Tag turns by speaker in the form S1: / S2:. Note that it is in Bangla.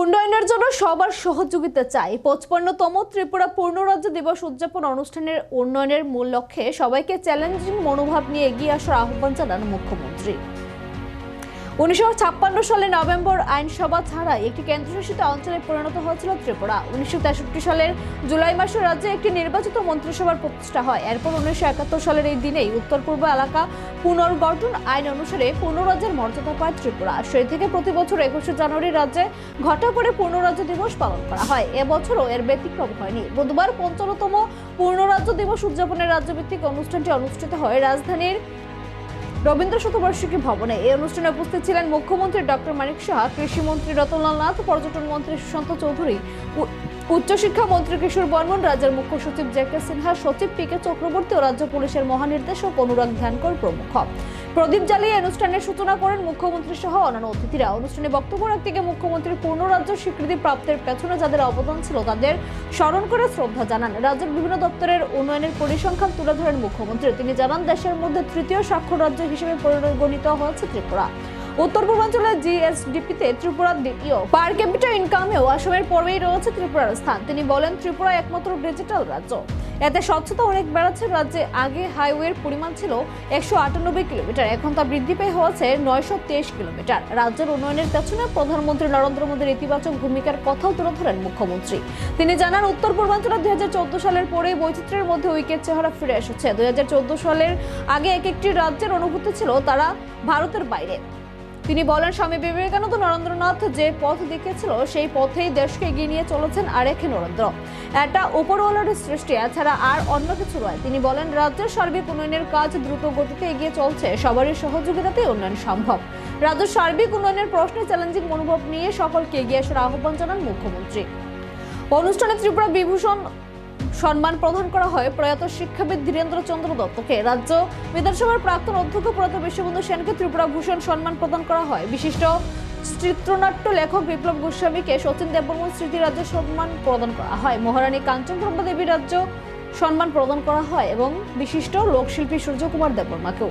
S1: উন্নয়নের জন্য সবার সহযোগিতা চাই। 55তম ত্রিপুরা পূর্ণরাজ্য দিবস উদযাপন অনুষ্ঠানের উন্নয়নের মূল লক্ষ্যে সবাইকে চ্যালেঞ্জিং মনোভাব নিয়ে এগিয়ে আসার আহ্বান জানান মুখ্যমন্ত্রী। 1956 সালে নভেম্বর আইনসভা ছাড়াই একটি কেন্দ্রশাসিত অঞ্চলে পরিণত হয়েছিল ত্রিপুরা। 1963 সালের জুলাই মাসে রাজ্যে একটি নির্বাচিত মন্ত্রিসভার প্রতিষ্ঠা হয়। এরপর 1971 সালের এই দিনেই উত্তর পূর্ব এলাকা পুনর্গঠন আইন অনুসারে পূর্ণরাজ্যের মর্যাদা পায় ত্রিপুরা। সেই থেকে প্রতি বছর 21শে জানুয়ারি রাজ্যে ঘটা করে পূর্ণরাজ্য দিবস পালন করা হয়। এবছরও এর ব্যতিক্রম হয়নি। বুধবার 55তম পূর্ণরাজ্য দিবস উদযাপনের রাজ্যভিত্তিক অনুষ্ঠানটি অনুষ্ঠিত হয় রাজধানীর রবীন্দ্র শতবার্ষিকী ভবনে। এই অনুষ্ঠানে উপস্থিত ছিলেন মুখ্যমন্ত্রী ডক্টর মানিক সাহা, কৃষিমন্ত্রী রতনলাল নাথ, পর্যটন মন্ত্রী সুশান্ত চৌধুরী, উচ্চশিক্ষা মন্ত্রী কিশোর বর্মন, রাজ্যের মুখ্য সচিব জে.কে সিনহা, সচিব পি.কে চক্রবর্তী ও রাজ্য পুলিশের মহানির্দেশক অনুরাগ ধ্যানকর প্রমুখ। প্রদীপ জ্বালিয়ে অনুষ্ঠানের সূচনা করেন মুখ্যমন্ত্রী সহ অন্যান্য অতিথিরা। অনুষ্ঠানে বক্তব্য রাখতে গিয়ে মুখ্যমন্ত্রী পূর্ণ রাজ্য স্বীকৃতি প্রাপ্তির পেছনে যাদের অবদান ছিল তাদের স্মরণ করে শ্রদ্ধা জানান। রাজ্যের বিভিন্ন দপ্তরের উন্নয়নের পরিসংখ্যান তুলে ধরেন মুখ্যমন্ত্রী। তিনি জানান, দেশের মধ্যে তৃতীয় স্বাক্ষর রাজ্য হিসেবে পরিগণিত হয়েছে ত্রিপুরা। উত্তর পূর্বাঞ্চলের জিএসডিপিতে ত্রিপুরার দ্বিতীয়, পার ক্যাপিটা ইনকামেও আসামের পরেই রয়েছে ত্রিপুরার স্থান। তিনি বলেন, ত্রিপুরা একমাত্র ডিজিটাল রাজ্য, এতে স্বচ্ছতা অনেক বেড়েছে। রাজ্যে আগে হাইওয়ের পরিমাণ ছিল 198 কিলোমিটার, এখন তা বৃদ্ধি পেয়ে হয়েছে 923 কিলোমিটার। রাজ্যের উন্নয়নের পেছনে প্রধানমন্ত্রী নরেন্দ্র মোদীর ইতিবাচক ভূমিকার কথাও তুলে ধরেন মুখ্যমন্ত্রী। তিনি জানান, উত্তর পূর্বাঞ্চলে 2014 সালের পরে বৈচিত্র্যের মধ্যে ঐক্যের চেহারা ফিরে এসেছে। 2014 সালের আগে এক একটি রাজ্যের অনুভূতি ছিল তারা ভারতের বাইরে। তিনি বলেন, স্বামী বিবেকানন্দ নরেন্দ্রনাথ যে পথ দেখিয়েছিল সেই পথেই দেশকে এগিয়ে নিয়ে চলেছেন আরেখে নরেন্দ্র। এটা উপরওয়ালার সৃষ্টি, এছাড়া আর অন্য কিছু নয়। তিনি বলেন, রাজ্যের সার্বিক উন্নয়নের কাজ দ্রুত গতিতে এগিয়ে চলছে, সবারই সহযোগিতাতেই উন্নয়ন সম্ভব। রাজ্যের সার্বিক উন্নয়নের প্রশ্নে চ্যালেঞ্জিং মনোভাব নিয়ে সকলকে এগিয়ে আসার আহ্বান জানান মুখ্যমন্ত্রী। অনুষ্ঠানে ত্রিপুরা বিভূষণ সম্মান প্রদান করা হয় প্রয়াত শিক্ষাবিদ ধীরেন্দ্র চন্দ্র দত্তকে। রাজ্য বিধানসভার প্রাক্তন অধ্যক্ষ প্রয়াত বিশ্ববন্ধু সেনকে ত্রিপুরা ভূষণ সম্মান প্রদান করা হয়। বিশিষ্ট চিত্রনাট্য লেখক বিপ্লব গোস্বামীকে শচীন দেববর্মন স্মৃতি রাজ্য সম্মান প্রদান করা হয়। মহারানী কাঞ্চনজঙ্ঘা দেবী রাজ্য সম্মান প্রদান করা হয় এবং বিশিষ্ট লোকশিল্পী সূর্য কুমার দেববর্মাকেও।